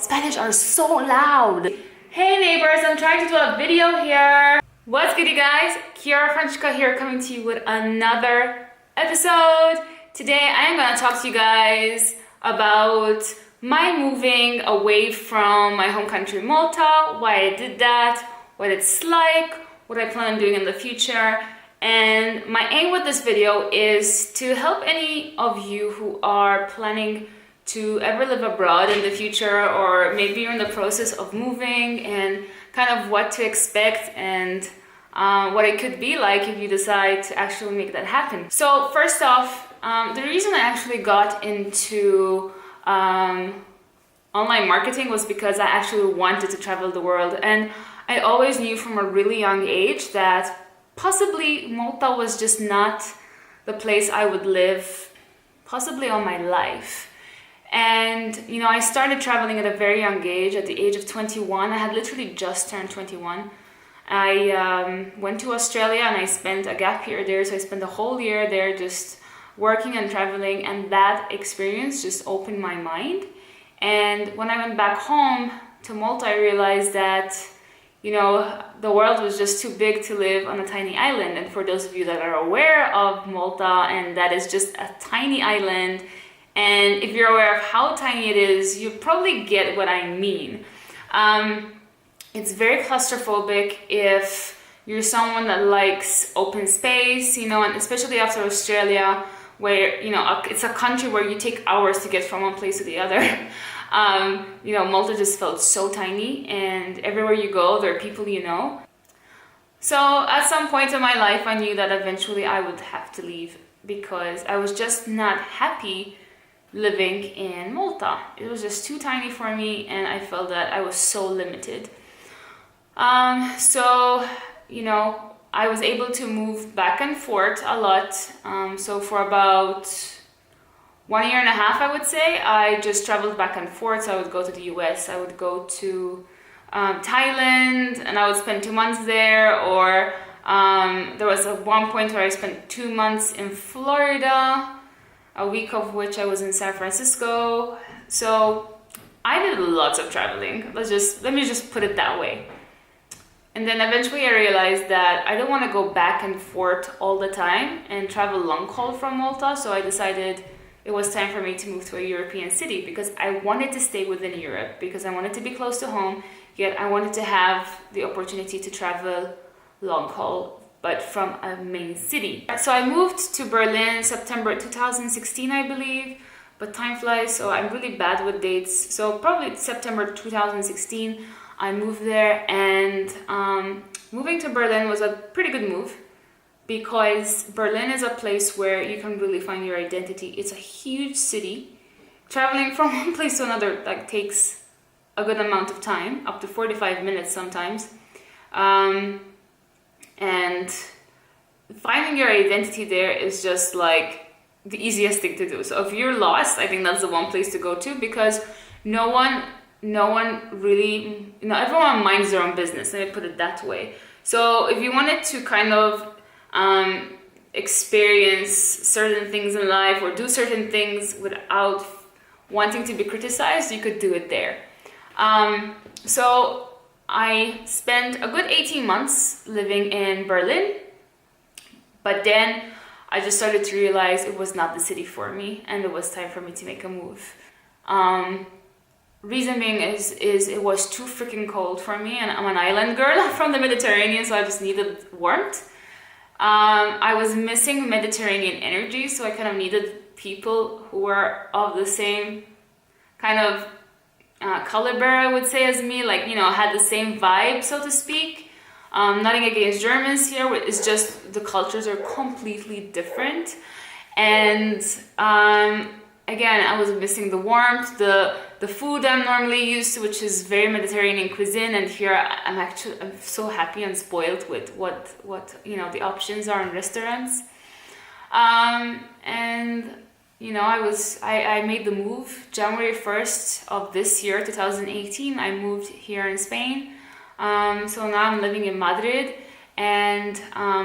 Spanish are so loud. Hey neighbors, I'm trying to do a video here. What's good, you guys? Kiara Francisca here, coming to you with another episode. Today I am going to talk to you guys about my moving away from my home country Malta, why I did that, what it's like, what I plan on doing in the future. And my aim with this video is to help any of you who are planning to ever live abroad in the future, or maybe you're in the process of moving, and kind of what to expect and what it could be like if you decide to actually make that happen. So first off, the reason I actually got into online marketing was because I actually wanted to travel the world, and I always knew from a really young age that possibly Malta was just not the place I would live possibly all my life. And you know, I started traveling at a very young age, at the age of 21. I had literally just turned 21. I went to Australia and I spent a gap year there, so I spent the whole year there just working and traveling, and that experience just opened my mind. And when I went back home to Malta, I realized that, you know, the world was just too big to live on a tiny island. And for those of you that are aware of Malta, and that is just a tiny island, and if you're aware of how tiny it is, you probably get what I mean. It's very claustrophobic if you're someone that likes open space, you know, and especially after Australia, where, you know, it's a country where you take hours to get from one place to the other. You know, Malta just felt so tiny, and everywhere you go, there are people you know. So at some point in my life, I knew that eventually I would have to leave, because I was just not happy living in Malta. It was just too tiny for me, and I felt that I was so limited. So, you know, I was able to move back and forth a lot. So for about 1.5 years, I would say, I just traveled back and forth. So I would go to the US, I would go to Thailand, and I would spend 2 months there. Or there was one point where I spent 2 months in Florida, a week of which I was in San Francisco. So I did lots of traveling. Let me just put it that way. And then eventually I realized that I don't want to go back and forth all the time and travel long haul from Malta. So I decided it was time for me to move to a European city, because I wanted to stay within Europe, because I wanted to be close to home, yet I wanted to have the opportunity to travel long haul, but from a main city. So I moved to Berlin September 2016, I believe, but time flies, so I'm really bad with dates. So probably September 2016, I moved there, and moving to Berlin was a pretty good move, because Berlin is a place where you can really find your identity. It's a huge city. Traveling from one place to another takes a good amount of time, up to 45 minutes sometimes. And finding your identity there is just like the easiest thing to do. So if you're lost, I think that's the one place to go to, because no one really, you know, everyone minds their own business, let me put it that way. So if you wanted to kind of experience certain things in life, or do certain things without wanting to be criticized, you could do it there. So I spent a good 18 months living in Berlin, but then I just started to realize it was not the city for me, and it was time for me to make a move. Reason being is it was too freaking cold for me, and I'm an island girl from the Mediterranean, so I just needed warmth. I was missing Mediterranean energy, so I kind of needed people who were of the same kind of caliber, I would say, as me, like, you know, had the same vibe, so to speak. Nothing against Germans here, it's just the cultures are completely different. And again, I was missing the warmth, the food I'm normally used to, which is very Mediterranean cuisine, and here I'm so happy and spoiled with what you know, the options are in restaurants. And you know, I made the move January 1st of this year, 2018. I moved here in Spain. So now I'm living in Madrid, and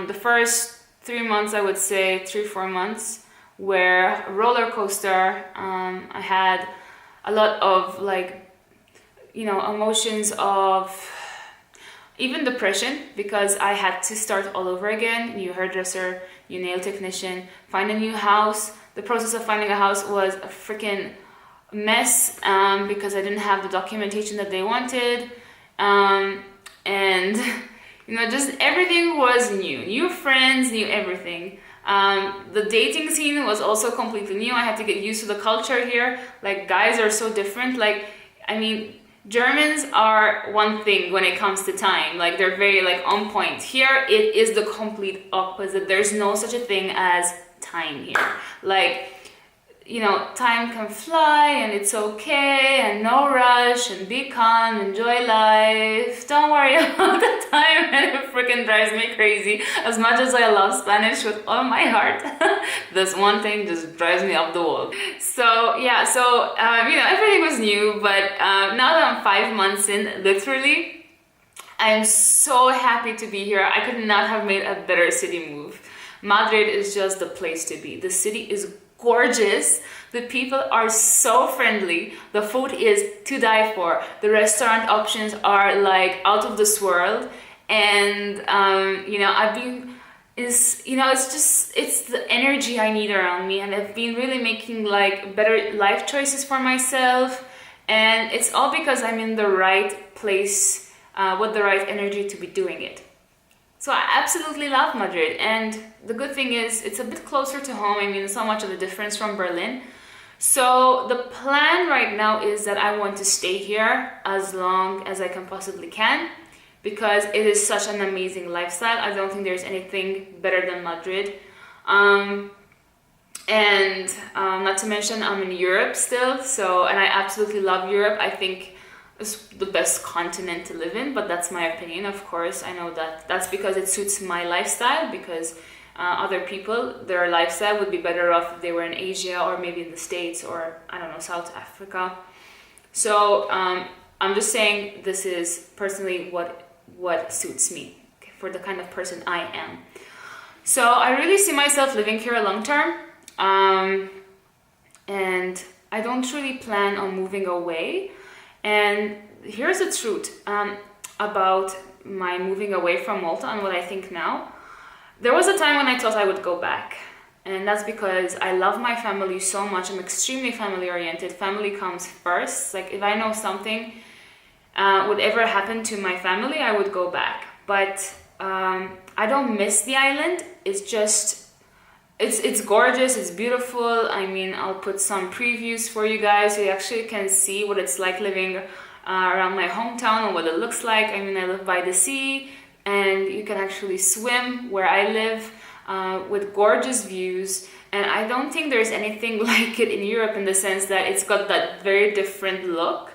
the first 3 months, I would say 3-4 months, were a roller coaster. I had a lot of like emotions of even depression, because I had to start all over again. New hairdresser, new nail technician, find a new house. The process of finding a house was a freaking mess, because I didn't have the documentation that they wanted, and just everything was new friends, new everything. The dating scene was also completely new. I had to get used to the culture here. Like, guys are so different. Like, I mean, Germans are one thing when it comes to time. Like, they're very on point. Here it is the complete opposite. There's no such a thing as time here. Like, time can fly and it's okay, and no rush, and be calm, enjoy life. Don't worry about the time, and it freaking drives me crazy. As much as I love Spanish with all my heart, this one thing just drives me up the wall. So yeah, everything was new, but now that I'm 5 months in, literally, I'm so happy to be here. I could not have made a better city move. Madrid is just the place to be. The city is gorgeous. The people are so friendly. The food is to die for. The restaurant options are out of this world. And it's the energy I need around me, and I've been really making better life choices for myself, and it's all because I'm in the right place with the right energy to be doing it. So I absolutely love Madrid, and the good thing is it's a bit closer to home. I mean, it's not much of a difference from Berlin. So the plan right now is that I want to stay here as long as I can possibly can, because it is such an amazing lifestyle. I don't think there's anything better than Madrid. And not to mention, I'm in Europe still, and I absolutely love Europe. I think it's the best continent to live in, but that's my opinion, of course. I know that's because it suits my lifestyle, because other people, their lifestyle would be better off if they were in Asia, or maybe in the States, or I don't know, South Africa. So I'm just saying this is personally what suits me, okay, for the kind of person I am. So I really see myself living here long term, and I don't really plan on moving away. And here's the truth about my moving away from Malta and what I think now. There was a time when I thought I would go back, and that's because I love my family so much. I'm extremely family oriented. Family comes first. If I know something would ever happen to my family, I would go back. But I don't miss the island. It's just it's gorgeous, it's beautiful. I mean, I'll put some previews for you guys so you actually can see what it's like living around my hometown and what it looks like. I mean, I live by the sea, and you can actually swim where I live with gorgeous views. And I don't think there's anything like it in Europe, in the sense that it's got that very different look,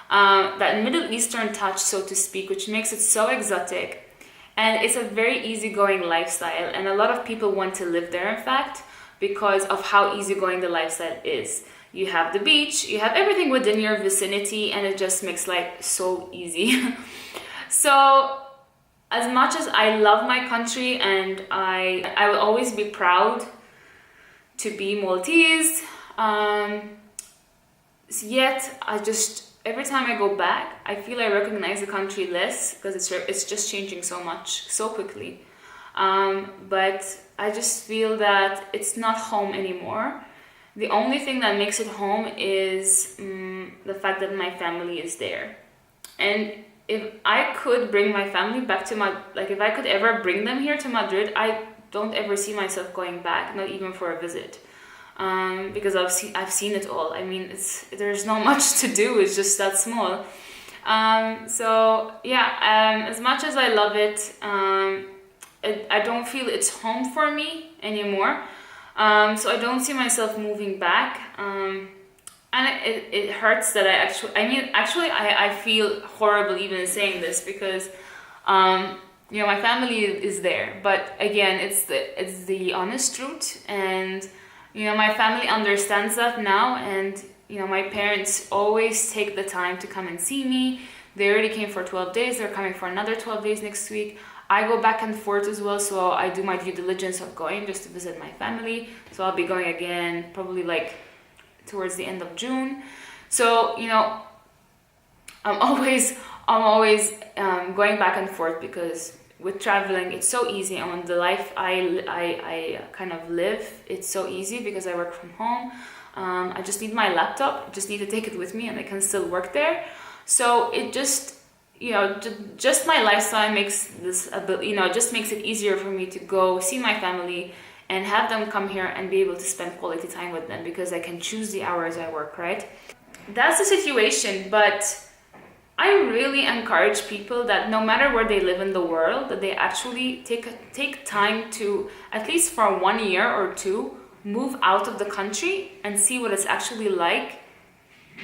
that Middle Eastern touch, so to speak, which makes it so exotic. And it's a very easygoing lifestyle, and a lot of people want to live there, in fact, because of how easygoing the lifestyle is. You have the beach, you have everything within your vicinity, and it just makes life so easy. So as much as I love my country, and I will always be proud to be Maltese, yet every time I go back, I feel I recognize the country less, because it's just changing so much, so quickly. But I just feel that it's not home anymore. The only thing that makes it home is the fact that my family is there. And if I could bring my family back to if I could ever bring them here to Madrid, I don't ever see myself going back, not even for a visit. Because I've seen it all. I mean, there's not much to do. It's just that small. So yeah, as much as I love it, I don't feel it's home for me anymore. So I don't see myself moving back. And it hurts that I feel horrible even saying this, because my family is there. But again, it's the honest truth, and my family understands that now, and my parents always take the time to come and see me. They already came for 12 days. They're coming for another 12 days next week. I go back and forth as well, so I do my due diligence of going just to visit my family. So I'll be going again probably towards the end of June. So I'm always going back and forth, because with traveling it's so easy, and on the life I kind of live, it's so easy because I work from home. I just need my laptop, just need to take it with me, and I can still work there. So it just, you know, just my lifestyle makes this a bit, you know, just makes it easier for me to go see my family and have them come here and be able to spend quality time with them, because I can choose the hours I work, right? That's the situation. But I really encourage people that no matter where they live in the world, that they actually take time to, at least for 1 year or two, move out of the country and see what it's actually like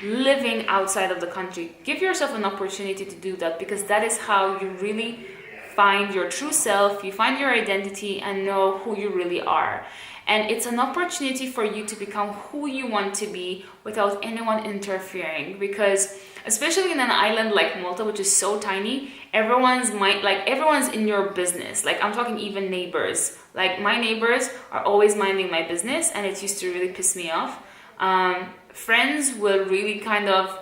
living outside of the country. Give yourself an opportunity to do that, because that is how you really find your true self, you find your identity and know who you really are. And it's an opportunity for you to become who you want to be without anyone interfering, because especially in an island like Malta, which is so tiny, everyone's in your business. Like, I'm talking even neighbors. Like, my neighbors are always minding my business, and it used to really piss me off. Friends will really kind of,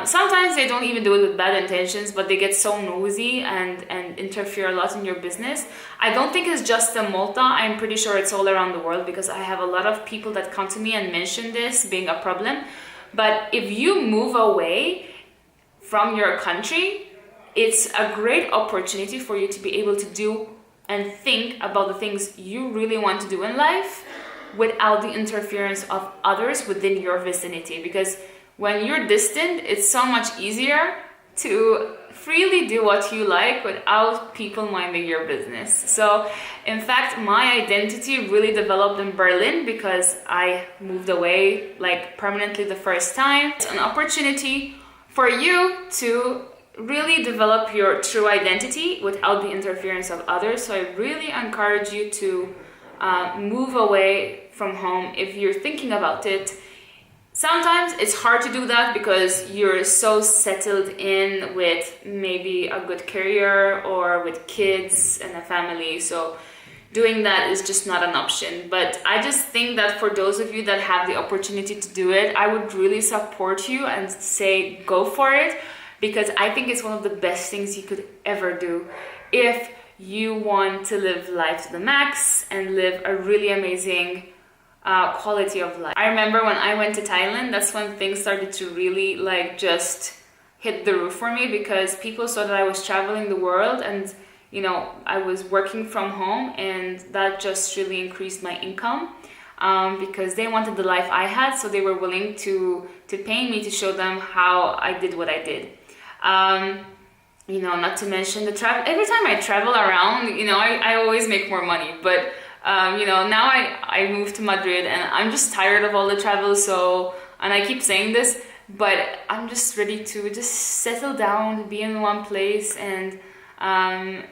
sometimes they don't even do it with bad intentions, but they get so nosy and interfere a lot in your business. I don't think it's just in Malta. I'm pretty sure it's all around the world, because I have a lot of people that come to me and mention this being a problem. But if you move away from your country, it's a great opportunity for you to be able to do and think about the things you really want to do in life without the interference of others within your vicinity. Because when you're distant, it's so much easier to freely do what you like without people minding your business. So in fact, my identity really developed in Berlin, because I moved away like permanently the first time. It's an opportunity for you to really develop your true identity without the interference of others. So I really encourage you to move away from home if you're thinking about it. Sometimes it's hard to do that because you're so settled in with maybe a good career or with kids and a family. So doing that is just not an option. But I just think that for those of you that have the opportunity to do it, I would really support you and say go for it, because I think it's one of the best things you could ever do if you want to live life to the max and live a really amazing quality of life. I remember when I went to Thailand, that's when things started to really like just hit the roof for me, because people saw that I was traveling the world and, you know, I was working from home, and that just really increased my income because they wanted the life I had, so they were willing to pay me to show them how I did what I did. You know, not to mention the travel. Every time I travel around, you know, I always make more money, but you know, now I moved to Madrid and I'm just tired of all the travel. So, and I keep saying this, but I'm just ready to just settle down, be in one place, and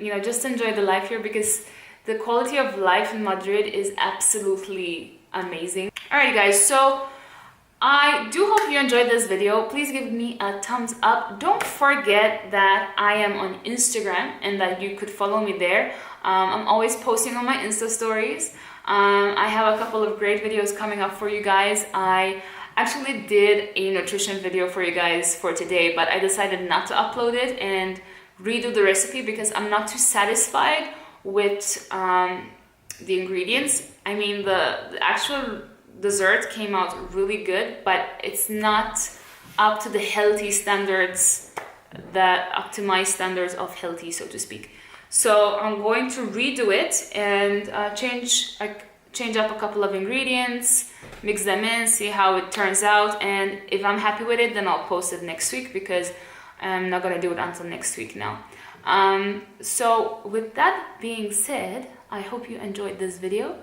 you know, just enjoy the life here, because the quality of life in Madrid is absolutely amazing. Alright guys, so I do hope you enjoyed this video. Please give me a thumbs up. Don't forget that I am on Instagram and that you could follow me there. I'm always posting on my Insta stories. I have a couple of great videos coming up for you guys. I actually did a nutrition video for you guys for today, but I decided not to upload it and redo the recipe because I'm not too satisfied with the ingredients. I mean, the actual dessert came out really good, but it's not up to the healthy standards, that optimized standards of healthy, so to speak. So I'm going to redo it and change up a couple of ingredients, mix them in, see how it turns out, and if I'm happy with it, then I'll post it next week, because I'm not gonna do it until next week now. So with that being said, I hope you enjoyed this video.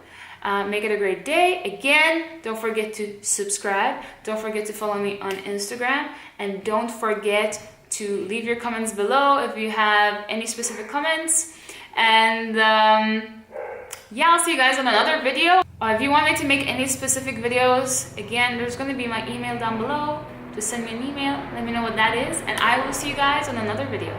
Make it a great day. Again, don't forget to subscribe, don't forget to follow me on Instagram, and don't forget to leave your comments below if you have any specific comments. And yeah, I'll see you guys on another video. If you want me to make any specific videos, again, there's going to be my email down below. Just send me an email, let me know what that is, and I will see you guys on another video.